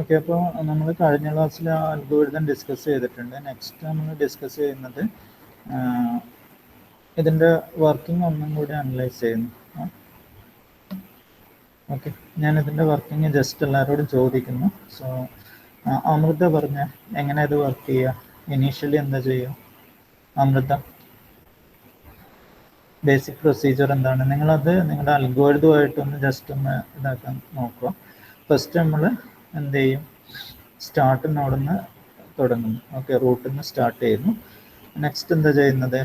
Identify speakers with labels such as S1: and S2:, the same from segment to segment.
S1: Okay, അപ്പോൾ നമ്മൾ കഴിഞ്ഞ ക്ലാസ്സിൽ ആ അൽഗോരിതം ഡിസ്കസ് ചെയ്തിട്ടുണ്ട്. നെക്സ്റ്റ് നമ്മൾ ഡിസ്കസ് ചെയ്യുന്നത് ഇതിൻ്റെ വർക്കിംഗ് ഒന്നും കൂടി അനലൈസ് ചെയ്യുന്നു. ഓക്കെ, ഞാനിതിൻ്റെ വർക്കിംഗ് ജസ്റ്റ് എല്ലാവരോടും ചോദിക്കുന്നു. സോ അമൃത പറഞ്ഞ എങ്ങനെ ഇത് വർക്ക് ചെയ്യുക, ഇനീഷ്യലി എന്താ ചെയ്യുക? അമൃത, ബേസിക് പ്രൊസീജിയർ എന്താണ്? നിങ്ങളത് നിങ്ങളുടെ അൽഗോരിതമായിട്ടൊന്ന് ജസ്റ്റ് ഒന്ന് ഇതാക്കാൻ നോക്കുക. ഫസ്റ്റ് നമ്മൾ എന്ത് ചെയ്യും? സ്റ്റാർട്ട് നോഡിന്ന് തുടങ്ങുന്നു. ഓക്കെ, റൂട്ടിൽ നിന്ന് സ്റ്റാർട്ട് ചെയ്യുന്നു. നെക്സ്റ്റ് എന്താ ചെയ്യുന്നത്?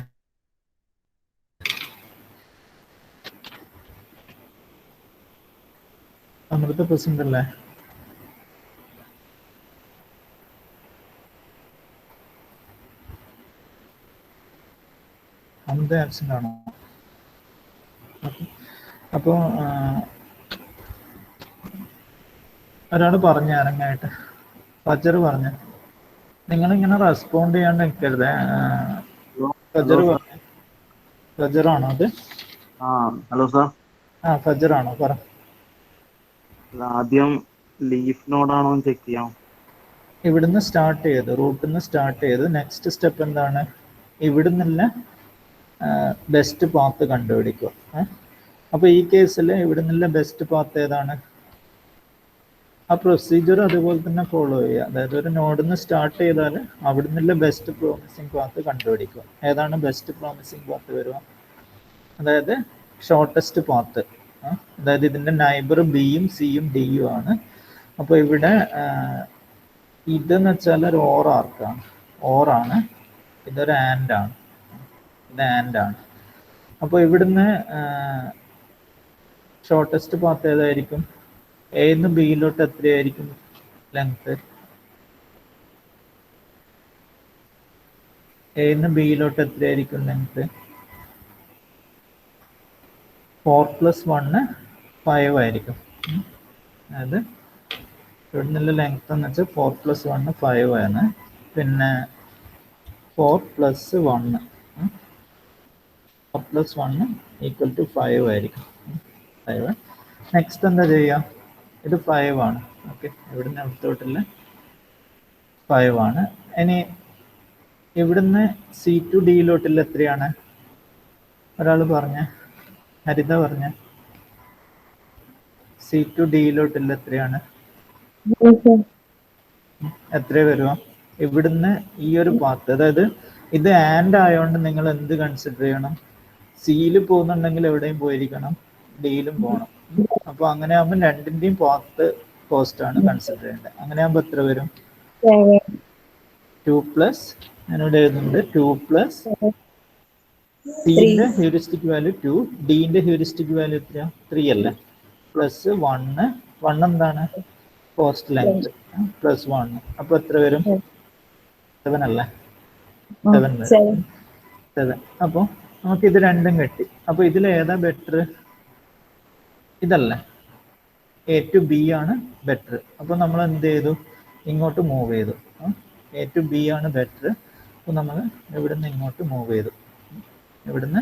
S1: അമൃത പ്രസന്റ് അല്ലേ? അമൃത ആബ്സെന്റ് ആണോ? ഓക്കെ, അപ്പോൾ ഒരാൾ പറഞ്ഞു ഇറങ്ങായിട്ട്, ഫജർ പറഞ്ഞു. നിങ്ങളിങ്ങനെ റെസ്പോണ്ട് ചെയ്യാണ്ട് നിൽക്കരുത്. ഫജർ പറഞ്ഞു. ഫജറാണോ അത്?
S2: Hello sir.
S1: ഫജറാണോ? പറ.
S2: ആദ്യം ലീഫ് നോഡാണോ ചെക്ക് ചെയ്യാം.
S1: ഇവിടുന്ന് സ്റ്റാർട്ട് ചെയ്ത്, റൂട്ടിൽ നിന്ന് സ്റ്റാർട്ട് ചെയ്ത് നെക്സ്റ്റ് സ്റ്റെപ്പ് എന്താണ്? ഇവിടുന്നുള്ള ബെസ്റ്റ് പാത്ത് കണ്ടുപിടിക്കുക. അപ്പോൾ ഈ കേസിൽ ഇവിടുന്നുള്ള ബെസ്റ്റ് പാത്ത് ഏതാണ്? ആ പ്രൊസീജിയർ അതുപോലെ തന്നെ ഫോളോ ചെയ്യുക. അതായത് ഒരു നോഡിൽ നിന്ന് സ്റ്റാർട്ട് ചെയ്താൽ അവിടെ നിന്നുള്ള ബെസ്റ്റ് പ്രോമിസിങ് പാത്ത് കണ്ടുപിടിക്കുക. ഏതാണ് ബെസ്റ്റ് പ്രോമിസിങ് പാത്ത് വരിക? അതായത് ഷോർട്ടസ്റ്റ് പാത്ത്. അതായത് ഇതിൻ്റെ നൈബർ ബിയും സിയും ഡിയും ആണ്. അപ്പോൾ ഇവിടെ ഇതെന്ന് വെച്ചാൽ ഒരു ഓർ ആർക്കാണ്, ഓറാണ്. ഇതൊരു ആൻഡ് ആണ്, ഇത് ആൻഡ് ആണ്. അപ്പോൾ ഇവിടുന്ന് ഷോർട്ടസ്റ്റ് പാത്ത് ഏതായിരിക്കും? എന്ന് ബിയിലോട്ട് എത്രയായിരിക്കും ലെങ്ത്? എന്ന് ബിയിലോട്ട് എത്രയായിരിക്കും ലെങ്ത്? 4+1 5 ആയിരിക്കും. അതായത് ഇവിടെ നിന്നുള്ള ലെങ്ത് എന്ന് വെച്ചാൽ 4+1 5 ആണ്. പിന്നെ 4+1 = 5 ആയിരിക്കും. 5. നെക്സ്റ്റ് എന്താ ചെയ്യുക? ഇത് 5 ആണ്. ഓക്കെ, ഇവിടുന്ന് അടുത്തോട്ടുള്ള 5 ആണ്. ഇനി ഇവിടുന്ന് സി ടു ഡിയിലോട്ടുള്ള എത്രയാണ്? ഒരാൾ പറഞ്ഞ, ഹരിത പറഞ്ഞ, സി ടു ഡിയിലോട്ടുള്ള എത്രയാണ്? എത്ര വരുക? ഇവിടുന്ന് ഈ ഒരു പാത്ത്, അതായത് ഇത് ആൻഡ് ആയതുകൊണ്ട് നിങ്ങൾ എന്ത് കൺസിഡർ ചെയ്യണം? സിയിൽ പോകുന്നുണ്ടെങ്കിൽ എവിടെയും പോയിരിക്കണം, ഡിയിലും പോകണം. അപ്പോൾ അങ്ങനെ ആകുമ്പോൾ രണ്ടിൻ്റെയും പാത്ത് കോസ്റ്റ് ആണ് കൺസിഡർ ചെയ്യേണ്ടത്. അങ്ങനെ ആകുമ്പോൾ എത്ര വരും? 2+, ഞാനിവിടെ എഴുതുന്നുണ്ട്, 2+ സിന്റെ ഹ്യൂറിസ്റ്റിക് വാല്യൂ 2, ഡിന്റെ ഹ്യൂറിസ്റ്റിക് വാല്യൂ എത്രയാ? 3 അല്ലേ? +1 എന്താണ്? Cost length +1. അപ്പോൾ എത്ര വരും? 7 അല്ലേ? 7 വരും. 7. അപ്പോൾ നമുക്ക് ഇത് രണ്ടും കിട്ടി. അപ്പോൾ ഇതിൽ ഏതാ ബെറ്റർ? ഇതല്ലേ? എ ടു ബി ആണ് ബെറ്റർ. അപ്പോൾ നമ്മൾ എന്ത് ചെയ്തു? ഇങ്ങോട്ട് മൂവ് ചെയ്തു. എ ടു ബി ആണ് ബെറ്റർ. അപ്പോൾ നമ്മൾ ഇവിടുന്ന് ഇങ്ങോട്ട് മൂവ് ചെയ്തു. ഇവിടുന്ന്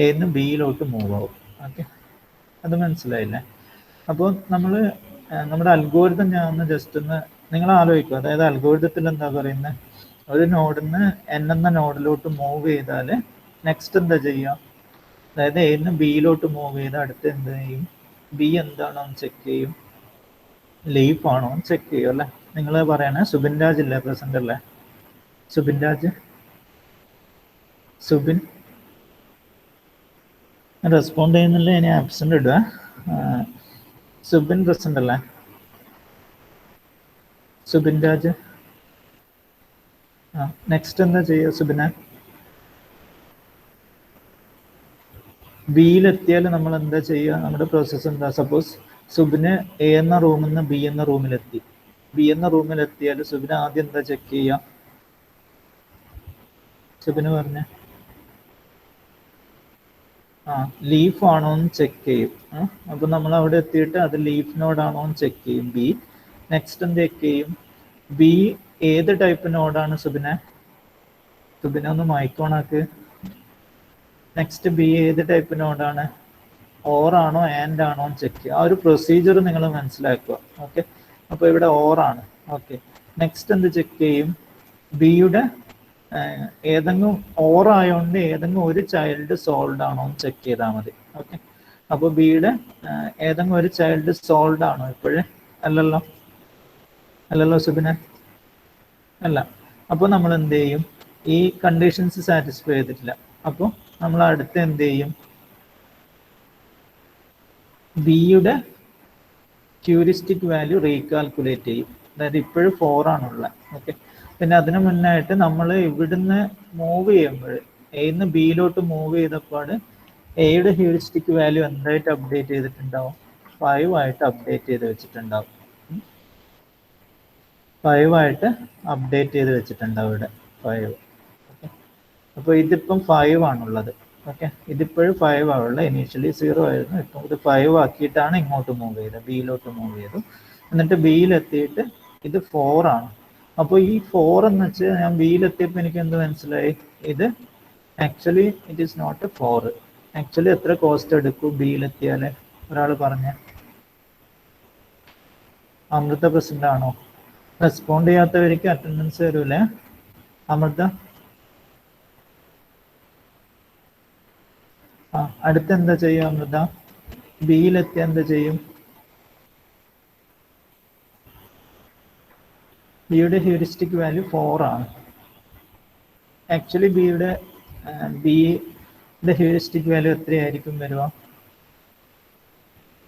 S1: എന്ന് ബിയിലോട്ട് മൂവ് ആവും. ഓക്കെ, അത് മനസ്സിലായില്ലേ? അപ്പോൾ നമ്മൾ നമ്മുടെ അൽഗോരിതം ഞാൻ ഒന്ന് ജസ്റ്റ് ഒന്ന് നിങ്ങൾ ആലോചിക്കുക. അതായത് അൽഗോരിതത്തിൽ എന്താ പറയുന്നത്? ഒരു നോഡിൽ നിന്ന് എൻ എന്ന നോഡിലോട്ട് മൂവ് ചെയ്താൽ നെക്സ്റ്റ് എന്താ ചെയ്യുക? അതായത് എന്ന് ബിയിലോട്ട് മൂവ് ചെയ്താൽ അടുത്ത് എന്ത് ചെയ്യും? ബി എന്താണോ ചെക്ക് ചെയ്യും, ലീഫ് ആണോ ചെക്ക് ചെയ്യും അല്ലേ? നിങ്ങൾ പറയണേ സുബിൻ രാജ് ഇല്ലേ? പ്രസന്റ് അല്ലേ? സുബിൻ രാജ്, സുബിൻ റെസ്പോണ്ട് ചെയ്യുന്നില്ല. ഇനി ആബ്സെന്റ് ഇടുക. സുബിൻ പ്രസന്റ് അല്ലേ? സുബിൻ രാജ്. നെക്സ്റ്റ് എന്താ ചെയ്യുക സുബിനെ? ബിയിലെത്തിയാൽ നമ്മൾ എന്താ ചെയ്യുക? നമ്മുടെ പ്രോസസ്സ് എന്താ? സപ്പോസ് സുബിന് എ എന്ന റൂമിൽ നിന്ന് ബി എന്ന റൂമിലെത്തി. ബി എന്ന റൂമിലെത്തിയാൽ സുബിന് ആദ്യം എന്താ ചെക്ക് ചെയ്യുക? സുബിന് പറഞ്ഞ ലീഫ് ആണോ എന്ന് ചെക്ക് ചെയ്യും. അപ്പൊ നമ്മൾ അവിടെ എത്തിയിട്ട് അത് ലീഫ് നോഡാണോ എന്ന് ചെക്ക് ചെയ്യും ബി. നെക്സ്റ്റ് എന്ത് ചെക്ക് ചെയ്യും? ബി ഏത് ടൈപ്പ് നോഡാണ് സുബിനെ? സുബിനെ ഒന്ന് മൈക്കോണാക്ക്. നെക്സ്റ്റ് ബി ഏത് ടൈപ്പ് നോഡാണ്? ഓർ ആണോ ആൻഡ് ആണോ എന്ന് ചെക്ക് ചെയ്യുക. ആ ഒരു പ്രൊസീജിയർ നിങ്ങൾ മനസ്സിലാക്കുക. ഓക്കെ, അപ്പോൾ ഇവിടെ ഓറാണ്. ഓക്കെ, നെക്സ്റ്റ് എന്ത് ചെക്ക് ചെയ്യും? ബിയുടെ ഏതെങ്കിലും ഓറായതുകൊണ്ട് ഏതെങ്കിലും ഒരു ചൈൽഡ് സോൾവ് ആണോ എന്ന് ചെക്ക് ചെയ്താൽ മതി. ഓക്കെ, അപ്പോൾ ബിയുടെ ഏതെങ്കിലും ഒരു ചൈൽഡ് സോൾവ് ആണോ ഇപ്പോഴേ? അല്ലല്ലോ, അല്ലല്ലോ സുബിനെ, അല്ല. അപ്പോൾ നമ്മൾ എന്ത് ചെയ്യും? ഈ കണ്ടീഷൻസ് സാറ്റിസ്ഫൈ ചെയ്തിട്ടില്ല. അപ്പോൾ നമ്മൾ അടുത്ത് എന്ത് ചെയ്യും? ബിയുടെ ഹ്യൂറിസ്റ്റിക് വാല്യൂ റീകാൽക്കുലേറ്റ് ചെയ്യും. അതായത് ഇപ്പോഴും 4 ആണുള്ളത്. ഓക്കെ, പിന്നെ അതിന് മുന്നായിട്ട് നമ്മൾ ഇവിടുന്ന് മൂവ് ചെയ്യുമ്പോൾ എന്ന് ബിയിലോട്ട് മൂവ് ചെയ്തപ്പോൾ എയുടെ ഹ്യൂറിസ്റ്റിക് വാല്യൂ എന്തായിട്ട് അപ്ഡേറ്റ് ചെയ്തിട്ടുണ്ടാവും? 5 ആയിട്ട് അപ്ഡേറ്റ് ചെയ്ത് വെച്ചിട്ടുണ്ടാവും. 5 ആയിട്ട് അപ്ഡേറ്റ് ചെയ്ത് വെച്ചിട്ടുണ്ടാവും ഇവിടെ 5. ഓക്കെ, അപ്പോൾ ഇതിപ്പം 5 ആണുള്ളത്. ഓക്കെ, ഇതിപ്പോഴും 5 ആണുള്ളത്. ഇനീഷ്യലി 0 ആയിരുന്നു, ഇപ്പം ഇത് 5 ആക്കിയിട്ടാണ് ഇങ്ങോട്ട് മൂവ് ചെയ്തത്, ബിയിലോട്ട് മൂവ് ചെയ്തു. എന്നിട്ട് ബിയിലെത്തിയിട്ട് ഇത് 4 ആണ്. അപ്പോൾ ഈ 4 എന്ന് വെച്ചാൽ ഞാൻ ബിയിലെത്തിയപ്പോൾ എനിക്ക് എന്ത് മനസ്സിലായി? ഇത് actually it is not a 4. Actually എത്ര കോസ്റ്റ് എടുക്കും ബിയിലെത്തിയാൽ? ഒരാൾ പറഞ്ഞ. അമൃത പ്രസന്റ് ആണോ? റെസ്പോണ്ട് ചെയ്യാത്തവർക്ക് അറ്റൻഡൻസ് വരൂലേ? അമൃത, അടുത്ത് എന്താ ചെയ്യും അമൃത? ബിയിലെത്തി എന്താ ചെയ്യും? ബിയുടെ ഹ്യൂറിസ്റ്റിക് വാല്യൂ 4 ആണ്. ആക്ച്വലി ബിയുടെ ഹ്യൂറിസ്റ്റിക് വാല്യൂ എത്രയായിരിക്കും വരിക?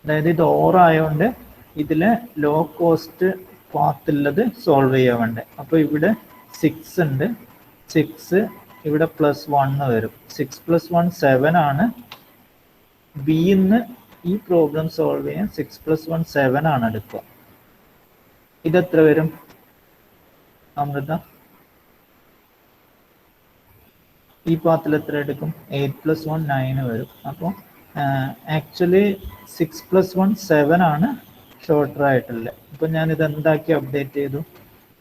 S1: അതായത് ഇത് ഓറായതുകൊണ്ട് ഇതിലെ ലോ കോസ്റ്റ് പാത്തുള്ളത് സോൾവ് ചെയ്യാൻ വേണ്ടേ. അപ്പോൾ ഇവിടെ 6 ഉണ്ട്, 6 ഇവിടെ +1 വരും. 6 + 1 7 ആണ്. ബിന്ന് ഈ പ്രോബ്ലം സോൾവ് ചെയ്യാൻ 6 + 1 7 ആണ് എടുക്കുക. ഇതെത്ര വരും അമൃത? ഈ പാത്തിൽ എത്ര എടുക്കും? 8 + 1 9 വരും. അപ്പോൾ ആക്ച്വലി 6 + 1 7 ആണ് ഷോർട്ടർ ആയിട്ടുള്ളത്. അപ്പോൾ ഞാൻ ഇത് എന്താക്കി അപ്ഡേറ്റ് ചെയ്തു?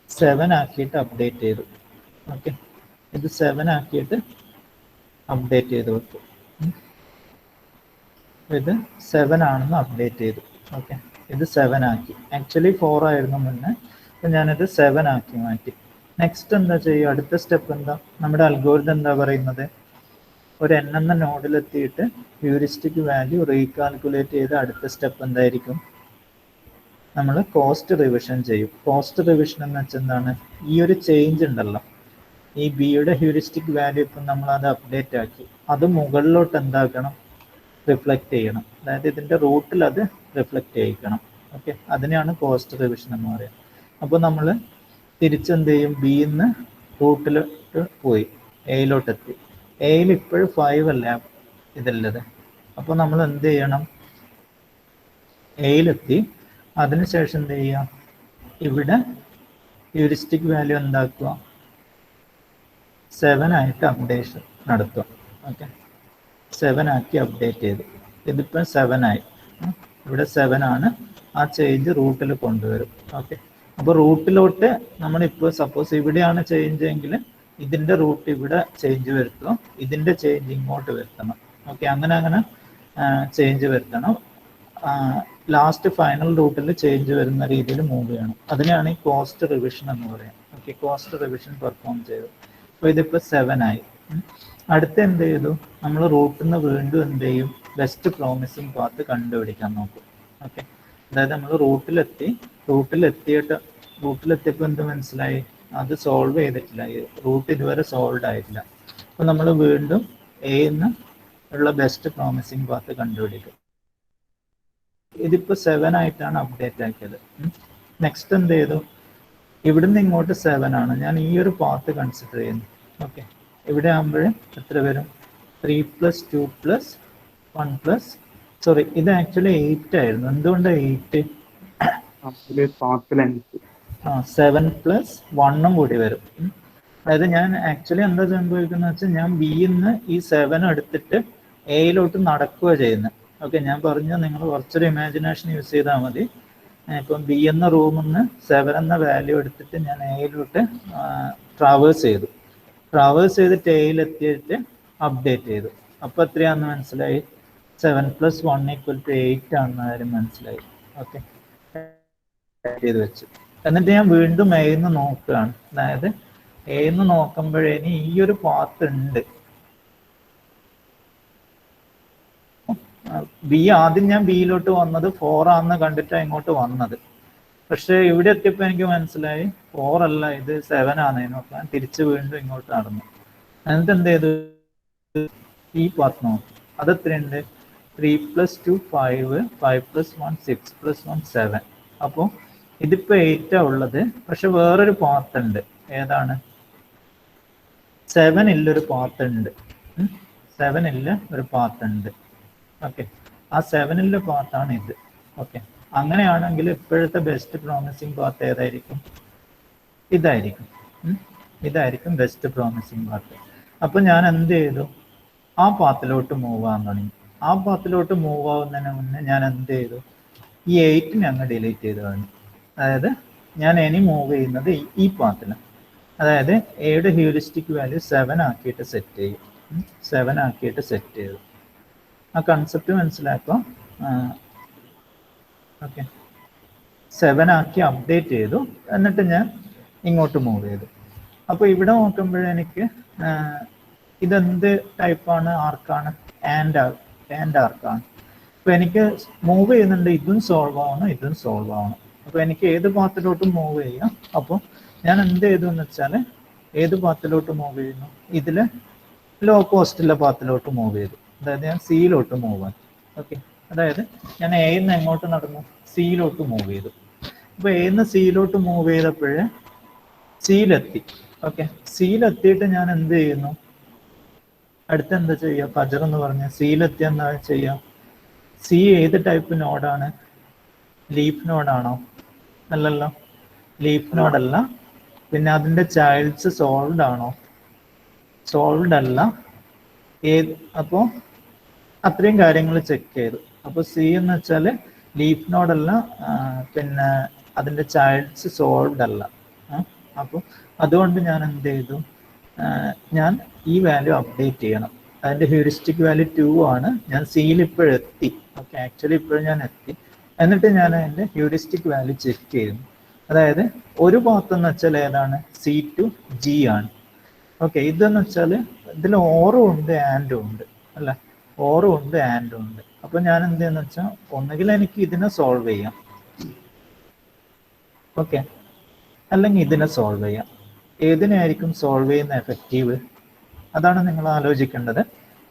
S1: 7 ആക്കിയിട്ട് അപ്ഡേറ്റ് ചെയ്തു. ഓക്കെ, ഇത് 7 ആക്കിയിട്ട് അപ്ഡേറ്റ് ചെയ്ത് വെക്കും. ഇത് 7 ആണെന്ന് അപ്ഡേറ്റ് ചെയ്തു. ഓക്കെ, ഇത് 7 ആക്കി. ആക്ച്വലി 4 ആയിരുന്നു മുന്നേ, അപ്പം ഞാനിത് 7 ആക്കി മാറ്റി. നെക്സ്റ്റ് എന്താ ചെയ്യുക? അടുത്ത സ്റ്റെപ്പ് എന്താ? നമ്മുടെ അൽഗോരിതം എന്താ പറയുന്നത്? ഒരു n എന്ന നോഡിലെത്തിയിട്ട് ഹ്യൂറിസ്റ്റിക് വാല്യൂ റീകാൽക്കുലേറ്റ് ചെയ്ത് അടുത്ത സ്റ്റെപ്പ് എന്തായിരിക്കും? നമ്മൾ കോസ്റ്റ് റിവിഷൻ ചെയ്യും. കോസ്റ്റ് റിവിഷൻ എന്ന് വെച്ചാൽ എന്താണ്? ഈ ഒരു ചേഞ്ച് ഉണ്ടല്ലോ, ഈ ബിയുടെ ഹ്യൂറിസ്റ്റിക് വാല്യൂ ഇപ്പം നമ്മൾ അത് അപ്ഡേറ്റ് ആക്കി, അത് മുകളിലോട്ട് എന്താക്കണം? റിഫ്ലക്റ്റ് ചെയ്യണം. അതായത് ഇതിൻ്റെ റൂട്ടിൽ അത് റിഫ്ലക്റ്റ് ചെയ്യിക്കണം. ഓക്കെ, അതിനെയാണ് കോസ്റ്റ് റിവിഷൻ എന്ന് പറയുക. അപ്പോൾ നമ്മൾ തിരിച്ചെന്ത് ചെയ്യും? ബിന്ന് റൂട്ടിലോട്ട് പോയി എയിലോട്ട് എത്തി. എയിൽ ഇപ്പോഴും 5 അല്ല ഇതുള്ളത്. അപ്പോൾ നമ്മൾ എന്ത് ചെയ്യണം? എയിലെത്തി, അതിനുശേഷം എന്ത് ചെയ്യുക? ഇവിടെ ഹ്യൂറിസ്റ്റിക് വാല്യൂ എന്താക്കുക? 7 ആയിട്ട് അപ്ഡേഷൻ നടത്തുക. ഓക്കെ, 7 ആക്കി അപ്ഡേറ്റ് ചെയ്തു. ഇതിപ്പോൾ 7 ആയി. ഇവിടെ 7 ആണ്. ആ ചേഞ്ച് റൂട്ടിൽ കൊണ്ടുവരും. ഓക്കെ, അപ്പോൾ റൂട്ടിലോട്ട് നമ്മളിപ്പോൾ സപ്പോസ് ഇവിടെയാണ് ചേഞ്ച് എങ്കിൽ ഇതിൻ്റെ റൂട്ട് ഇവിടെ ചേഞ്ച് വരുത്തണം, ഇതിൻ്റെ ചേഞ്ച് ഇങ്ങോട്ട് വരുത്തണം. ഓക്കെ, അങ്ങനെ ചേഞ്ച് വരുത്തണം. ലാസ്റ്റ് ഫൈനൽ റൂട്ടിൽ ചേഞ്ച് വരുന്ന രീതിയിൽ മൂവ് ചെയ്യണം. അതിനെയാണ് ഈ കോസ്റ്റ് റിവിഷൻ എന്ന് പറയുന്നത്. ഓക്കെ, കോസ്റ്റ് റിവിഷൻ പെർഫോം ചെയ്തു. അപ്പോൾ ഇതിപ്പോൾ 7 ആയി. അടുത്ത എന്ത് ചെയ്തു? നമ്മൾ റൂട്ടിൽ നിന്ന് വീണ്ടും എന്ത് ചെയ്യും? ബെസ്റ്റ് പ്രോമിസിങ് പാത്ത് കണ്ടുപിടിക്കാൻ നോക്കും. ഓക്കെ, അതായത് നമ്മൾ റൂട്ടിലെത്തിയപ്പോൾ എന്ത് മനസ്സിലായി? അത് സോൾവ് ചെയ്തിട്ടില്ല, റൂട്ട് ഇതുവരെ സോൾവ് ആയിട്ടില്ല. അപ്പോൾ നമ്മൾ വീണ്ടും എന്ന് ഉള്ള ബെസ്റ്റ് പ്രോമിസിങ് പാത്ത് കണ്ടുപിടിക്കും. ഇതിപ്പോൾ 7 ആയിട്ടാണ് അപ്ഡേറ്റ് ആക്കിയത്. നെക്സ്റ്റ് എന്ത് ചെയ്തു? ഇവിടുന്ന് ഇങ്ങോട്ട് 7 ആണ്. ഞാൻ ഈ ഒരു പാത്ത് കൺസിഡർ ചെയ്യുന്നു. ഓക്കെ, ഇവിടെ ആകുമ്പോൾ എത്ര വരും? 3 + 2 + 1 സോറി, ഇത് ആക്ച്വലി 8 ആയിരുന്നു. എന്തുകൊണ്ടാണ് 8? 7 + 1 കൂടി വരും. അതായത് ഞാൻ ആക്ച്വലി എന്താ സംഭവിക്കുന്നത് വെച്ചാൽ, ഞാൻ ബിന്ന് ഈ 7 എടുത്തിട്ട് എയിലോട്ട് നടക്കുക ചെയ്യുന്നത്. ഓക്കെ, ഞാൻ പറഞ്ഞു നിങ്ങൾ കുറച്ചൊരു ഇമാജിനേഷൻ യൂസ് ചെയ്താൽ മതി. ഇപ്പം ബി എന്ന റൂമിൽ നിന്ന് 7 എന്ന വാല്യൂ എടുത്തിട്ട് ഞാൻ എയിലോട്ട് ട്രാവേഴ്സ് ചെയ്തിട്ട് എയിലെത്തിയിട്ട് അപ്ഡേറ്റ് ചെയ്തു. അപ്പോൾ എത്രയാണെന്ന് മനസ്സിലായി? 7 + 1 = 8 ആണെന്ന കാര്യം മനസ്സിലായി. ഓക്കെ, ചെയ്ത് വെച്ചു. എന്നിട്ട് ഞാൻ വീണ്ടും എന്ന് നോക്കുകയാണ്. അതായത് എന്ന് നോക്കുമ്പോഴേന് ഈ ഒരു പാത്ത് ഉണ്ട്. ബി ആദ്യം ഞാൻ ബിയിലോട്ട് വന്നത് 4 ആണെന്ന് കണ്ടിട്ടാണ് ഇങ്ങോട്ട് വന്നത്. പക്ഷെ ഇവിടെ എത്തിയപ്പോൾ എനിക്ക് മനസ്സിലായി 4 അല്ല, ഇത് 7 ആണ്. നോക്കാൻ തിരിച്ച് വീണ്ടും ഇങ്ങോട്ട് നടന്നു. എന്നിട്ട് എന്ത് ചെയ്തു, ഈ പാത്ത് നോക്കി. അത് എത്രയുണ്ട്? 3 + 2 5, 5 + 1 6 + 1 7. അപ്പോൾ ഇതിപ്പോ 8 ആ ഉള്ളത്. പക്ഷെ വേറൊരു പാത്ത് ഉണ്ട്. ഏതാണ്? 7 ഒരു പാത്ത് ഉണ്ട്. 7 ഒരു പാത്ത് ഉണ്ട്. ഓക്കെ, ആ 7 പാത്താണ് ഇത്. ഓക്കെ, അങ്ങനെയാണെങ്കിൽ ഇപ്പോഴത്തെ ബെസ്റ്റ് പ്രോമിസിങ് പാത്ത് ഏതായിരിക്കും? ഇതായിരിക്കും. ഇതായിരിക്കും ബെസ്റ്റ് പ്രോമിസിങ് പാത്ത്. അപ്പൊ ഞാൻ എന്ത് ചെയ്തു? ആ പാത്തിലോട്ട് മൂവ് ആവാൻ തുടങ്ങി. ആ പാത്തിലോട്ട് മൂവ് ആവുന്നതിന് മുന്നേ ഞാൻ എന്ത് ചെയ്തു? ഈ 8 അങ്ങ് ഡിലീറ്റ് ചെയ്ത് കളഞ്ഞു. അതായത് ഞാൻ ഇനി മൂവ് ചെയ്യുന്നത് ഈ പാത്തിലാണ്. അതായത് എയുടെ ഹ്യൂറിസ്റ്റിക് വാല്യൂ 7 ആക്കിയിട്ട് സെറ്റ് ചെയ്യും. 7 ആക്കിയിട്ട് സെറ്റ് ചെയ്തു. ആ കൺസെപ്റ്റ് മനസ്സിലാക്കുക. ഓക്കെ, 7 ആക്കി അപ്ഡേറ്റ് ചെയ്തു. എന്നിട്ട് ഞാൻ ഇങ്ങോട്ട് മൂവ് ചെയ്തു. അപ്പോൾ ഇവിടെ നോക്കുമ്പോഴെനിക്ക് ഇതെന്ത് ടൈപ്പാണ്? ആർക്കാണ്? ആൻഡ് ആർക്കാണ്. അപ്പോൾ എനിക്ക് മൂവ് ചെയ്യുന്നുണ്ട്, ഇതും സോൾവ് ആവണം, ഇതും സോൾവ് ആവണം. അപ്പോൾ എനിക്ക് ഏത് പാത്തിലോട്ടും മൂവ് ചെയ്യാം. അപ്പോൾ ഞാൻ എന്ത് ചെയ്തു എന്ന് വെച്ചാൽ, ഏത് പാത്തിലോട്ട് മൂവ് ചെയ്യുന്നു? ഇതിൽ ലോ കോസ്റ്റുള്ള പാത്തിലോട്ട് മൂവ് ചെയ്തു. അതായത് ഞാൻ സിയിലോട്ട് മൂവ് ആക്കി. ഓക്കെ, അതായത് ഞാൻ എന്ന് എങ്ങോട്ട് നടന്നു? സിയിലോട്ട് മൂവ് ചെയ്തു. അപ്പോൾ എന്ന് സിയിലോട്ട് മൂവ് ചെയ്തപ്പോഴേ സിയിലെത്തി. ഓക്കെ, സിയിലെത്തിയിട്ട് ഞാൻ എന്ത് ചെയ്യുന്നു? അടുത്ത എന്താ ചെയ്യുക? ഫജർ എന്ന് പറഞ്ഞ സിയിലെത്തി എന്താ ചെയ്യുക? സി ഏത് ടൈപ്പ് നോഡാണ്? ലീഫ് നോഡാണോ? അല്ലല്ലോ, ലീഫ് നോഡല്ല. പിന്നെ അതിൻ്റെ ചൈൽഡ്സ് സോൾവ്ഡ് ആണോ? സോൾവ്ഡ് അല്ല. അപ്പോൾ അത്രയും കാര്യങ്ങൾ ചെക്ക് ചെയ്തു. അപ്പോൾ സി എന്ന് വെച്ചാൽ ലീഫ് നോഡല്ല, പിന്നെ അതിൻ്റെ ചൈൽഡ്സ് സോൾവ്ഡ് അല്ല. അപ്പോൾ അതുകൊണ്ട് ഞാൻ എന്ത് ചെയ്തു? ഞാൻ ഈ വാല്യൂ അപ്ഡേറ്റ് ചെയ്യണം. അതിൻ്റെ ഹ്യൂറിസ്റ്റിക് വാല്യൂ 2 ആണ്. ഞാൻ സിയിൽ ഇപ്പോഴെത്തി. ഓക്കെ, ആക്ച്വലി ഇപ്പോഴും ഞാൻ എത്തി. എന്നിട്ട് ഞാൻ അതിൻ്റെ ഹ്യൂറിസ്റ്റിക് വാല്യൂ ചെക്ക് ചെയ്യുന്നു. അതായത് ഒരു പാത്ത് എന്ന് വെച്ചാൽ ഏതാണ്? സി ടു ജി ആണ്. ഓക്കെ, ഇതെന്ന് വെച്ചാൽ ഇതിൽ ഓറും ഉണ്ട് ആൻഡും ഉണ്ട് അല്ല, ഓറും ഉണ്ട് ആൻഡും ഉണ്ട്. അപ്പോൾ ഞാൻ എന്ത് ചെയ്യുന്ന വെച്ചാൽ, ഒന്നുകിൽ എനിക്ക് ഇതിനെ സോൾവ് ചെയ്യാം, ഓക്കെ, അല്ലെങ്കിൽ ഇതിനെ സോൾവ് ചെയ്യാം. ഏതിനായിരിക്കും സോൾവ് ചെയ്യുന്ന എഫക്റ്റീവ്? അതാണ് നിങ്ങൾ ആലോചിക്കേണ്ടത്.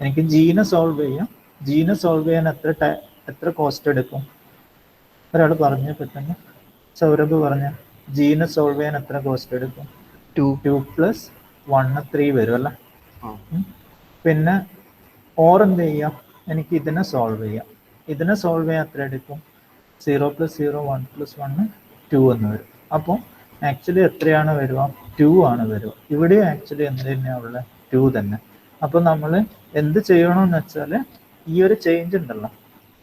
S1: എനിക്ക് ജീനെ സോൾവ് ചെയ്യാം. ജീനെ സോൾവ് ചെയ്യാൻ എത്ര കോസ്റ്റ് എടുക്കും? ഒരാൾ പറഞ്ഞു പെട്ടെന്ന്, സൗരഭ് പറഞ്ഞ, ജീനെ സോൾവ് ചെയ്യാൻ എത്ര കോസ്റ്റ് എടുക്കും? 2 + 1 3 വരും അല്ല. പിന്നെ ഓർ എന്ത് ചെയ്യാം? എനിക്ക് ഇതിനെ സോൾവ് ചെയ്യാം. ഇതിനെ സോൾവ് ചെയ്യാൻ എത്ര എടുക്കും? 0 + 0 1 + 1 2 എന്ന് വരും. അപ്പോൾ ആക്ച്വലി എത്രയാണ് വരിക? 2 ആണ് വരിക. ഇവിടെ ആക്ച്വലി എന്ത് തന്നെയാണ് ഉള്ളത്? 2 തന്നെ. അപ്പോൾ നമ്മൾ എന്ത് ചെയ്യണമെന്ന് വെച്ചാൽ, ഈ ഒരു ചേഞ്ച് ഉണ്ടല്ലോ,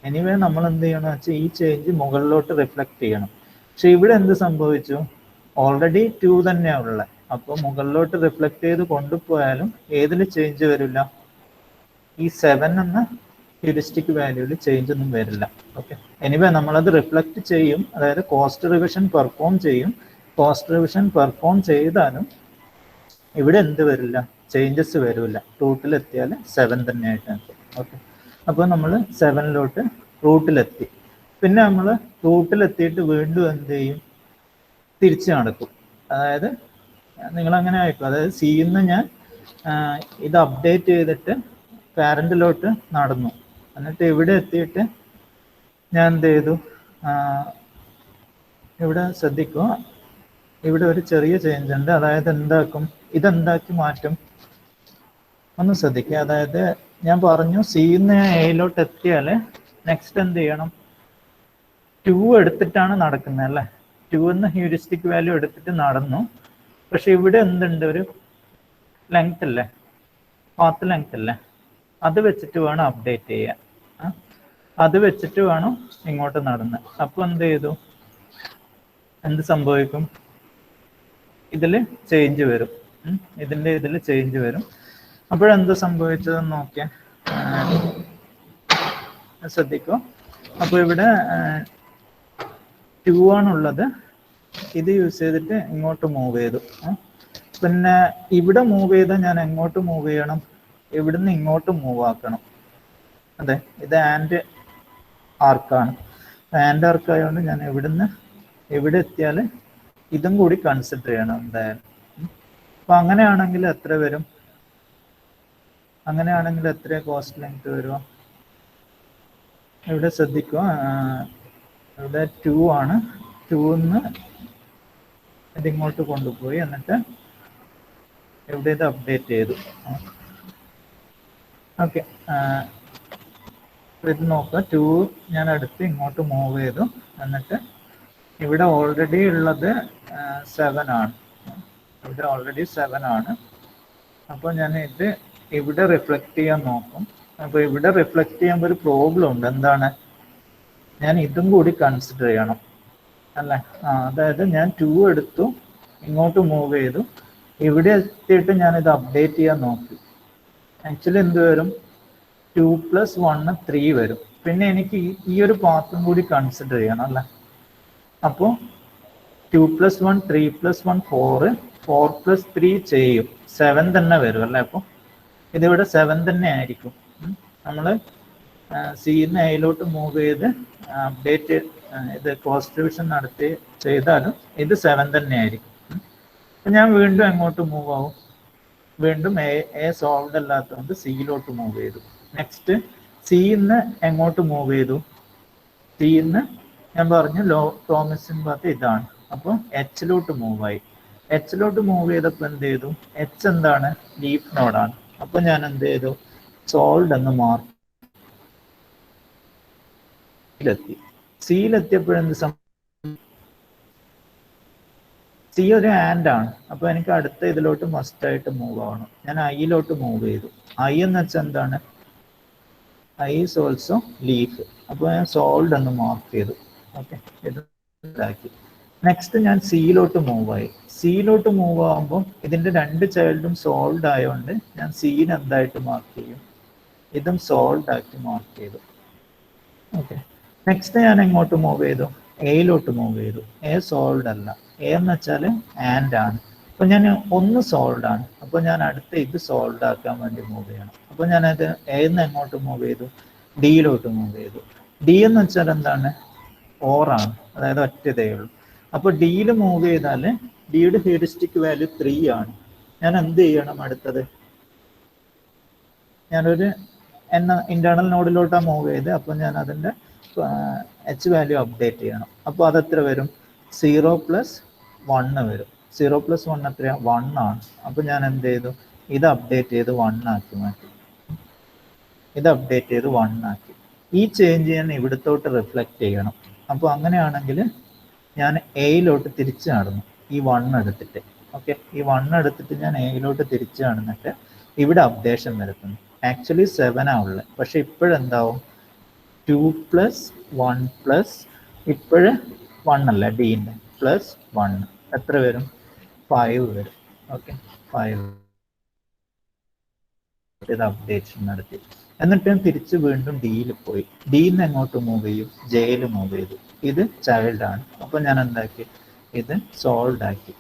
S1: എനിവേ നമ്മൾ എന്ത് ചെയ്യണമെന്ന് വെച്ചാൽ ഈ ചേഞ്ച് മുകളിലോട്ട് റിഫ്ലക്ട് ചെയ്യണം. പക്ഷെ ഇവിടെ എന്ത് സംഭവിച്ചു? ഓൾറെഡി 2 തന്നെയാണ് ഉള്ളത്. അപ്പോൾ മുകളിലോട്ട് റിഫ്ലക്ട് ചെയ്ത് കൊണ്ടുപോയാലും ഏതിൽ ചേഞ്ച് വരില്ല? ഈ 7 എന്ന ഹ്യൂറിസ്റ്റിക് വാല്യൂവിൽ ചേഞ്ച് ഒന്നും വരില്ല. ഓക്കെ, എനിവേ നമ്മളത് റിഫ്ലക്ട് ചെയ്യും. അതായത് കോസ്റ്റ് റിവിഷൻ പെർഫോം ചെയ്യും. കോസ്റ്റ് റിവിഷൻ പെർഫോം ചെയ്താലും ഇവിടെ എന്ത് വരില്ല? ചേഞ്ചസ് വരില്ല. റൂട്ടിലെത്തിയാൽ 7 തന്നെയായിട്ട്. ഓക്കെ, അപ്പോൾ നമ്മൾ 7ലോട്ട് റൂട്ടിലെത്തി. പിന്നെ നമ്മൾ റൂട്ടിലെത്തിയിട്ട് വീണ്ടും എന്ത് ചെയ്യും? തിരിച്ച് നടക്കും. അതായത് നിങ്ങൾ അങ്ങനെ ആയിരിക്കും. അതായത് സിന്ന് ഞാൻ ഇത് അപ്ഡേറ്റ് ചെയ്തിട്ട് പാരന്റിലോട്ട് നടന്നു. എന്നിട്ട് ഇവിടെ എത്തിയിട്ട് ഞാൻ എന്ത് ചെയ്തു? ഇവിടെ ശ്രദ്ധിക്കുക, ഇവിടെ ഒരു ചെറിയ ചേഞ്ച് ഉണ്ട്. അതായത് എന്താക്കും? ഇതെന്താക്കി മാറ്റും? ഒന്ന് ശ്രദ്ധിക്കുക. അതായത് ഞാൻ പറഞ്ഞു സിന്ന് എയിലോട്ട് എത്തിയാൽ നെക്സ്റ്റ് എന്ത് ചെയ്യണം? 2 എടുത്തിട്ടാണ് നടക്കുന്നത് അല്ലേ? 2 എന്ന ഹ്യൂറിസ്റ്റിക് വാല്യൂ എടുത്തിട്ട് നടന്നു. പക്ഷെ ഇവിടെ എന്തുണ്ട്? ഒരു ലെങ്ത് അല്ലേ, പാത്ത് ലെങ്ത് അല്ലേ, അത് വെച്ചിട്ട് വേണം അപ്ഡേറ്റ് ചെയ്യാൻ. അത് വെച്ചിട്ട് വേണം ഇങ്ങോട്ട് നടന്ന്. അപ്പോൾ എന്ത് ചെയ്തു? എന്ത് സംഭവിക്കും? ഇതിൽ ചേഞ്ച് വരും. ഇതിൽ ചേഞ്ച് വരും. അപ്പോഴെന്ത് സംഭവിച്ചതെന്ന് നോക്കിയാൽ ശ്രദ്ധിക്കുക. അപ്പോൾ ഇവിടെ 2 ആണുള്ളത്. ഇത് യൂസ് ചെയ്തിട്ട് ഇങ്ങോട്ട് മൂവ് ചെയ്തു. പിന്നെ ഇവിടെ മൂവ് ചെയ്താൽ ഞാൻ എങ്ങോട്ട് മൂവ് ചെയ്യണം? ഇവിടുന്ന് ഇങ്ങോട്ട് മൂവ് ആക്കണം. അതെ, ഇത് ആൻഡ് ആർക്കാണ്. ആൻഡ് ആർക്ക് ആയതുകൊണ്ട് ഞാൻ ഇവിടുന്ന് ഇവിടെ എത്തിയാൽ ഇതും കൂടി കൺസിഡർ ചെയ്യണം എന്തായാലും. അപ്പൊ അങ്ങനെയാണെങ്കിൽ എത്ര വരും? അങ്ങനെയാണെങ്കിൽ എത്ര കോസ്റ്റ് ലെങ്ത് വരുമോ? ഇവിടെ ശ്രദ്ധിക്കുക, ഇവിടെ 2 ആണ്. 2ന്ന് ഇതിങ്ങോട്ട് കൊണ്ടുപോയി, എന്നിട്ട് ഇവിടെ ഇത് അപ്ഡേറ്റ് ചെയ്തു. ഓക്കെ, ഇത് നോക്കുക. 2 ഞാൻ അടുത്ത് ഇങ്ങോട്ട് മൂവ് ചെയ്തു, എന്നിട്ട് ഇവിടെ ഓൾറെഡി ഉള്ളത് 7 ആണ്. ഇവിടെ ഓൾറെഡി 7 ആണ്. അപ്പോൾ ഞാൻ ഇത് ഇവിടെ റിഫ്ലക്ട് ചെയ്യാൻ നോക്കും. അപ്പോൾ ഇവിടെ റിഫ്ലക്ട് ചെയ്യുമ്പോൾ ഒരു പ്രോബ്ലം ഉണ്ട്. എന്താണ്? ഞാൻ ഇതും കൂടി കൺസിഡർ ചെയ്യണം അല്ലേ? അതായത് ഞാൻ 2 എടുത്തു, ഇങ്ങോട്ട് മൂവ് ചെയ്തു, ഇവിടെ എത്തിയിട്ട് ഞാൻ ഇത് അപ്ഡേറ്റ് ചെയ്യാൻ നോക്കി. ആക്ച്വലി എന്ത് വരും? 2 + 1 3 വരും. പിന്നെ എനിക്ക് ഈ ഒരു പാത്തും കൂടി കൺസിഡർ ചെയ്യണം അല്ലേ? അപ്പോൾ 2 + 1 3 + 1 4, 4 + 3 ചെയ്യും, 7 തന്നെ വരും അല്ലേ? അപ്പോൾ ഇതിവിടെ 7 തന്നെ ആയിരിക്കും. നമ്മൾ സിന്ന് എയിലോട്ട് മൂവ് ചെയ്ത് അപ്ഡേറ്റ് ഇത് കോസ്റ്റ് ഡിവിഷൻ നടത്തി ചെയ്താലും ഇത് 7 തന്നെ ആയിരിക്കും. ഞാൻ വീണ്ടും എങ്ങോട്ട് മൂവ് ആവും? വീണ്ടും എ സോൾവ് അല്ലാത്തതുകൊണ്ട് സിയിലോട്ട് മൂവ് ചെയ്തു. നെക്സ്റ്റ് സിന്ന് എങ്ങോട്ട് മൂവ് ചെയ്തു? സിന്ന് ഞാൻ പറഞ്ഞു പ്രോമിസിങ് പാത്ത് ഇതാണ്. അപ്പോൾ എച്ചിലോട്ട് മൂവ് ആയി. എച്ചിലോട്ട് മൂവ് ചെയ്തപ്പോൾ എന്ത് ചെയ്തു? എച്ച് എന്താണ്? ലീഫ് നോഡാണ്. അപ്പോൾ ഞാൻ എന്ത് ചെയ്തു? സോൾവ് എന്ന് മാർക്ക് ലെത്തി. സിയിലെത്തിയപ്പോഴെന്ത് സി ഒരു ആൻഡ് ആണ്. അപ്പോൾ എനിക്ക് അടുത്ത ഇതിലോട്ട് മസ്റ്റ് ആയിട്ട് മൂവ് ആവണം. ഞാൻ ഐയിലോട്ട് മൂവ് ചെയ്തു. ഐ എന്ന് വെച്ചാൽ എന്താണ്? I is also leaf. അപ്പോൾ ഞാൻ സോൾവ് എന്ന് മാർക്ക് ചെയ്തു. ഓക്കെ, ഇത് ഇതാക്കി. നെക്സ്റ്റ് ഞാൻ സിയിലോട്ട് മൂവ് ആയി. സിയിലോട്ട് മൂവ് ആകുമ്പോൾ ഇതിൻ്റെ 2 ചൈൽഡും സോൾവ് ആയതുകൊണ്ട് ഞാൻ സിന് എന്തായിട്ട് മാർക്ക് ചെയ്യും? ഇതും സോൾവ് ആക്കി മാർക്ക് ചെയ്തു. ഓക്കെ, നെക്സ്റ്റ് ഞാൻ എങ്ങോട്ട് മൂവ് ചെയ്തു? എയിലോട്ട് മൂവ് ചെയ്തു. എ സോൾവ് അല്ല. എ എന്ന് വെച്ചാൽ ആൻഡ് ആണ്. അപ്പോൾ ഞാൻ ഒന്ന് സോൾവ് ആണ്. അപ്പോൾ ഞാൻ അടുത്ത ഇത് സോൾവ് ആക്കാൻ വേണ്ടി മൂവ് ചെയ്യണം. അപ്പോൾ ഞാനത് എന്ന് എങ്ങോട്ട് മൂവ് ചെയ്തു? ഡിയിലോട്ട് മൂവ് ചെയ്തു. ഡി എന്ന് വെച്ചാൽ എന്താണ്? ഓറാണ്, അതായത് ഒറ്റ ഇതേ ഉള്ളൂ. അപ്പോൾ ഡിയിൽ മൂവ് ചെയ്താൽ ഡിയുടെ ഹ്യൂറിസ്റ്റിക് വാല്യൂ 3 ആണ്. ഞാൻ എന്ത് ചെയ്യണം? അടുത്തത് ഞാനൊരു ഇന്റേണൽ നോഡിലോട്ടാണ് മൂവ് ചെയ്ത്. അപ്പോൾ ഞാൻ അതിൻ്റെ എച്ച് വാല്യൂ അപ്ഡേറ്റ് ചെയ്യണം. അപ്പോൾ അതെത്ര വരും? 0 + 1 വരും. 0 + 1 എത്രയാണ്? 1 ആണ്. അപ്പോൾ ഞാൻ എന്ത് ചെയ്തു? ഇത് അപ്ഡേറ്റ് ചെയ്ത് 1 ആക്കി മാറ്റി. ഇത് അപ്ഡേറ്റ് ചെയ്ത് 1 ആക്കി. ഈ ചേഞ്ച് ഞാൻ ഇവിടത്തോട്ട് റിഫ്ലക്റ്റ് ചെയ്യണം. അപ്പോൾ അങ്ങനെയാണെങ്കിൽ ഞാൻ എയിലോട്ട് തിരിച്ച് നടന്നു, ഈ 1 എടുത്തിട്ട്. ഓക്കെ, ഈ 1 എടുത്തിട്ട് ഞാൻ എയിലോട്ട് തിരിച്ച് നടന്നിട്ട് ഇവിടെ അപ്ഡേഷൻ വരുത്തുന്നു. ആക്ച്വലി 7 ആ ഉള്ളത്, പക്ഷെ ഇപ്പോഴെന്താവും? 2 + 1 + ഇപ്പോഴ് 1 അല്ല, ഡീൻ്റെ +1 എത്ര വരും? 5 വരും. ഓക്കെ, 5 ഇത് അപ്ഡേഷൻ നടത്തി. എന്നിട്ട് ഞാൻ തിരിച്ച് വീണ്ടും ഡിയിൽ പോയി. ഡിന്ന് എങ്ങോട്ട് മൂവ് ചെയ്യും? ജെയിൽ മൂവ് ചെയ്തു. ഇത് ചൈൽഡ് ആണ്. അപ്പോൾ ഞാൻ എന്താക്കി? ഇത് സോൾവ് ആക്കി.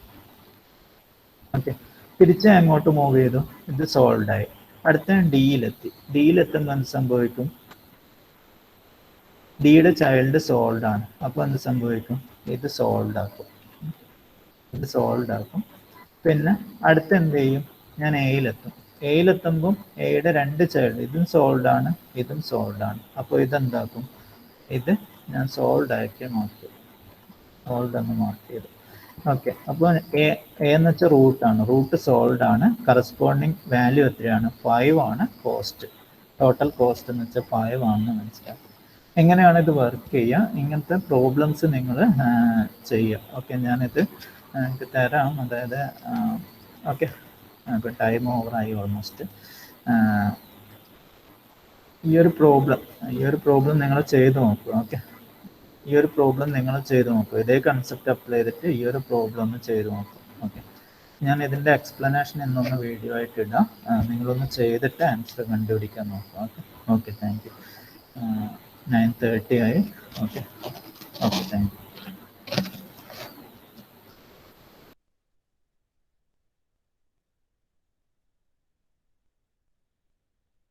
S1: ഓക്കെ, തിരിച്ച് എങ്ങോട്ട് മൂവ് ചെയ്തു? ഇത് സോൾവ് ആയി. അടുത്ത ഞാൻ ഡിയിലെത്തി. ഡിയിലെത്തുമ്പോൾ എന്ത് സംഭവിക്കും? ഡിയുടെ ചൈൽഡ് സോൾവ് ആണ്. അപ്പോൾ എന്ത് സംഭവിക്കും? ഇത് സോൾവ് ആക്കും. ഇത് സോൾവ് ആക്കും. പിന്നെ അടുത്ത എന്ത് ചെയ്യും? ഞാൻ എയിലെത്തും. എയിലെത്തുമ്പം എയുടെ 2 ചൈൽഡ്, ഇതും സോൾവ് ആണ്, ഇതും സോൾവ് ആണ്. അപ്പോൾ ഇതെന്താക്കും? ഇത് ഞാൻ സോൾവ് ആക്കി മാറ്റി, സോൾവ് എന്ന് മാർക്ക് ചെയ്തു. ഓക്കെ, അപ്പോൾ എ എന്ന് വെച്ചാൽ റൂട്ടാണ്. റൂട്ട് സോൾവ് ആണ്. കറസ്പോണ്ടിങ് വാല്യൂ എത്രയാണ്? 5 ആണ് കോസ്റ്റ്. ടോട്ടൽ കോസ്റ്റ് എന്ന് വെച്ചാൽ 5 ആണെന്ന് മനസ്സിലാക്കും. എങ്ങനെയാണ് ഇത് വർക്ക് ചെയ്യുക? ഇങ്ങനത്തെ പ്രോബ്ലംസ് നിങ്ങൾ ചെയ്യുക. ഓക്കെ, ഞാനിത് എനിക്ക് തരാം. അതായത് ഓക്കെ, ഇപ്പോൾ ടൈം ഓവറായി ഓൾമോസ്റ്റ്. ഈ ഒരു പ്രോബ്ലം നിങ്ങൾ ചെയ്ത് നോക്കുക. ഓക്കെ, ഈ ഒരു പ്രോബ്ലം നിങ്ങൾ ചെയ്ത് നോക്കുക. ഇതേ കൺസെപ്റ്റ് അപ്ലൈ ചെയ്തിട്ട് ഈ ഒരു പ്രോബ്ലം ഒന്ന് ചെയ്ത് നോക്കുക. ഓക്കെ, ഞാൻ ഇതിൻ്റെ എക്സ്പ്ലനേഷൻ എന്നൊന്ന് വീഡിയോ ആയിട്ട് ഇടാം. നിങ്ങളൊന്ന് ചെയ്തിട്ട് ആൻസർ കണ്ടുപിടിക്കാൻ നോക്കുക. Okay okay, thank you. 9:30 ആയി. Okay okay, thank you.